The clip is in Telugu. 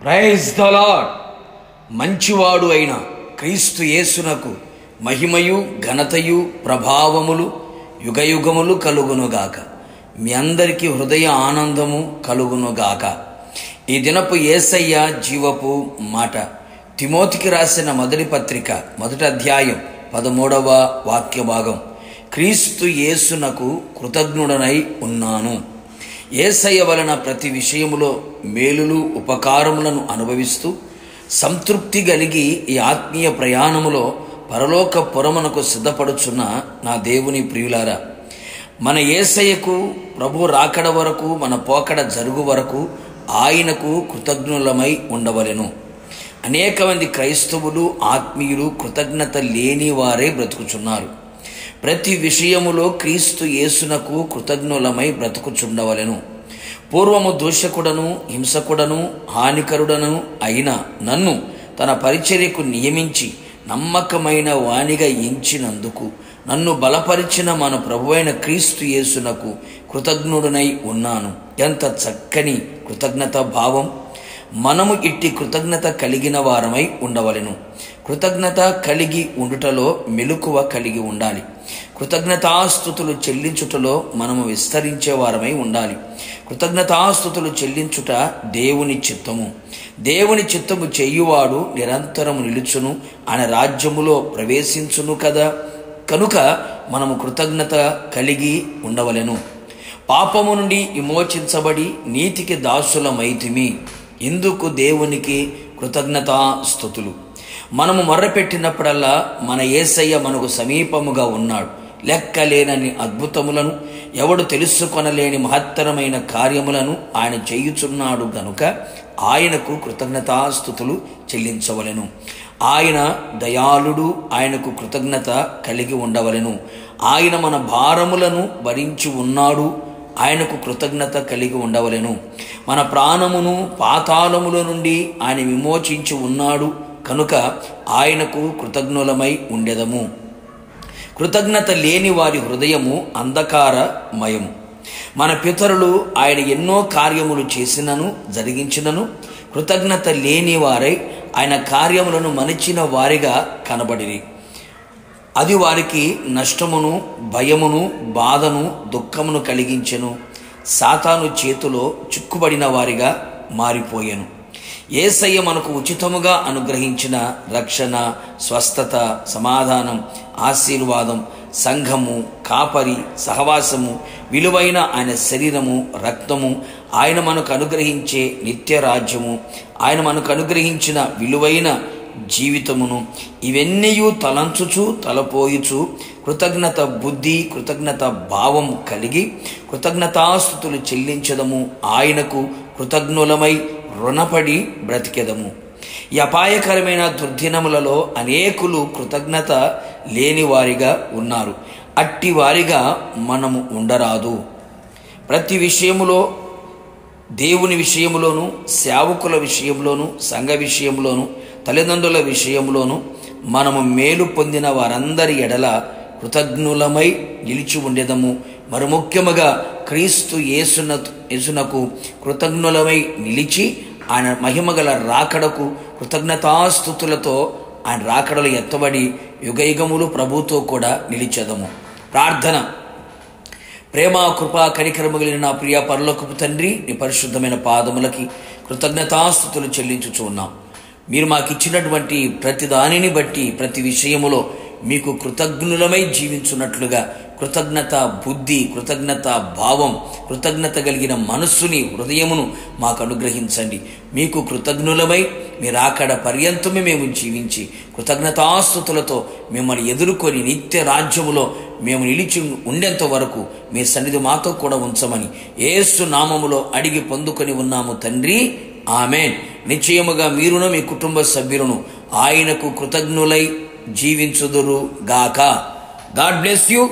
Praise the lord. మంచివాడు అయిన క్రీస్తు యేసునకు మహిమయు ఘనతయు ప్రభావములు యుగయుగములు కలుగునుగాక. మీ అందరికీ హృదయ ఆనందము కలుగునుగాక. ఈ దినపు యేసయ్య జీవపు మాట. తిమోతికి రాసిన మొదటి పత్రిక 1వ అధ్యాయం 13వ వాక్య భాగం. క్రీస్తు యేసునకు కృతజ్ఞుడనై ఉన్నాను. యేసయ్య వలన ప్రతి విషయములో మేలులు ఉపకారములను అనుభవిస్తూ సంతృప్తి కలిగి ఈ ఆత్మీయ ప్రయాణములో పరలోక పురమునకు సిద్ధపడుచున్న నా దేవుని ప్రియులారా, మన యేసయ్యకు ప్రభు రాకడ వరకు, మన పోకడ జరుగు వరకు ఆయనకు కృతజ్ఞులమై ఉండవలెను. అనేక మంది క్రైస్తవులు, ఆత్మీయులు కృతజ్ఞత లేని వారే బ్రతుకుచున్నారు. ప్రతి విషయములో క్రీస్తు యేసునకు కృతజ్ఞులమై బ్రతుకుచుండవలెను. పూర్వము దూషకుడను, హింసకుడను, హానికరుడను అయిన నన్ను తన పరిచర్యకు నియమించి నమ్మకమైన వానిగా ఎంచినందుకు నన్ను బలపరిచిన మన ప్రభువైన క్రీస్తు యేసునకు కృతజ్ఞుడనై ఉన్నాను. ఎంత చక్కని కృతజ్ఞత భావం! మనము ఇట్టి కృతజ్ఞత కలిగిన వారమై ఉండవలెను. కృతజ్ఞత కలిగి ఉండుటలో మెలకువ కలిగి ఉండాలి. కృతజ్ఞతాస్తుతులు చెల్లించుటలో మనము విస్తరించే వారమై ఉండాలి. కృతజ్ఞతాస్తుతులు చెల్లించుట దేవుని చిత్తము. దేవుని చిత్తము చేయువాడు నిరంతరము నిలుచును, ఆయన రాజ్యములో ప్రవేశించును కదా. కనుక మనము కృతజ్ఞత కలిగి ఉండవలెను. పాపము నుండి విమోచించబడి నీతికి దాసులమైతిమి. ఇందుకు దేవునికి కృతజ్ఞతాస్తుతులు. మనము మొర్రపెట్టినప్పుడల్లా మన యేసయ్య మనకు సమీపముగా ఉన్నాడు. లెక్కలేనని అద్భుతములను, ఎవడు తెలుసుకొనలేని మహత్తరమైన కార్యములను ఆయన చేయుచున్నాడు గనుక ఆయనకు కృతజ్ఞతాస్తుతులు చెల్లించవలెను. ఆయన దయాళుడు, ఆయనకు కృతజ్ఞత కలిగి ఉండవలెను. ఆయన మన భారములను భరించి ఉన్నాడు, ఆయనకు కృతజ్ఞత కలిగి ఉండవలెను. మన ప్రాణమును పాతాళముల నుండి ఆయన విమోచించి ఉన్నాడు కనుక ఆయనకు కృతజ్ఞులమై ఉండెదము. కృతజ్ఞత లేని వారి హృదయము అంధకారమయము. మన పితరులు ఆయన ఎన్నో కార్యములు చేసినను జరిగించినను కృతజ్ఞత లేని వారై ఆయన కార్యములను మనిచిన వారిగా కనబడిరి. అది వారికి నష్టమును, భయమును, బాధను, దుఃఖమును కలిగించెను. సాతాను చేతిలో చిక్కుబడిన వారిగా మారిపోయెను. యేసయ్య మనకు ఉచితముగా అనుగ్రహించిన రక్షణ, స్వస్థత, సమాధానం, ఆశీర్వాదం, సంఘము, కాపరి, సహవాసము, విలువైన ఆయన శరీరము, రక్తము, ఆయన మనకు అనుగ్రహించే నిత్య రాజ్యము, ఆయన మనకు అనుగ్రహించిన విలువైన జీవితమును, ఇవన్నీ తలంచుచు తలపోయుచు కృతజ్ఞత బుద్ధి, కృతజ్ఞత భావం కలిగి కృతజ్ఞతాస్తుతులు చెల్లించదము. ఆయనకు కృతజ్ఞులమై రుణపడి బ్రతికెదము. ఈ అపాయకరమైన దుర్దినములలో అనేకులు కృతజ్ఞత లేని వారిగా ఉన్నారు. అట్టి వారిగా మనము ఉండరాదు. ప్రతి విషయములో, దేవుని విషయములోను, సేవకుల విషయంలోను, సంఘ విషయంలోను, తల్లిదండ్రుల విషయంలోను మనము మేలు పొందిన వారందరి ఎడల కృతజ్ఞులమై నిలిచి ఉండేదము. మరి ముఖ్యముగా క్రీస్తు యేసునకు కృతజ్ఞులమై నిలిచి ఆయన మహిమగల రాకడకు కృతజ్ఞతాస్తుతులతో ఆయన రాకడలు ఎత్తబడి యుగయుగములు ప్రభుతో కూడా నిలిచెదము. ప్రార్థన. ప్రేమ, కృపా, కనికరము కలిగిన నా ప్రియ పరలోకపు తండ్రి, నీ పరిశుద్ధమైన పాదములకి కృతజ్ఞతాస్తుతులు చెల్లించుచు ఉన్నాం. మీరు మాకు ఇచ్చినటువంటి ప్రతి దానిని బట్టి ప్రతి విషయములో మీకు కృతజ్ఞులమై జీవించున్నట్లుగా కృతజ్ఞత బుద్ధి, కృతజ్ఞత భావం, కృతజ్ఞత కలిగిన మనస్సుని, హృదయమును మాకు అనుగ్రహించండి. మీకు కృతజ్ఞులమై మీరు ఆకడ పర్యంతమే మేము జీవించి కృతజ్ఞతాస్తుతులతో మిమ్మల్ని ఎదుర్కొని నిత్య రాజ్యములో మేము నిలిచి ఉండేంత వరకు మీ సన్నిధి మాతో కూడా ఉంచమని యేసు నామములో అడిగి పొందుకొని ఉన్నాము తండ్రి. ఆమేన్. నిశ్చయముగా మీరును మీ కుటుంబ సభ్యులను ఆయనకు కృతజ్ఞులై జీవించుదురు గాక. God bless you.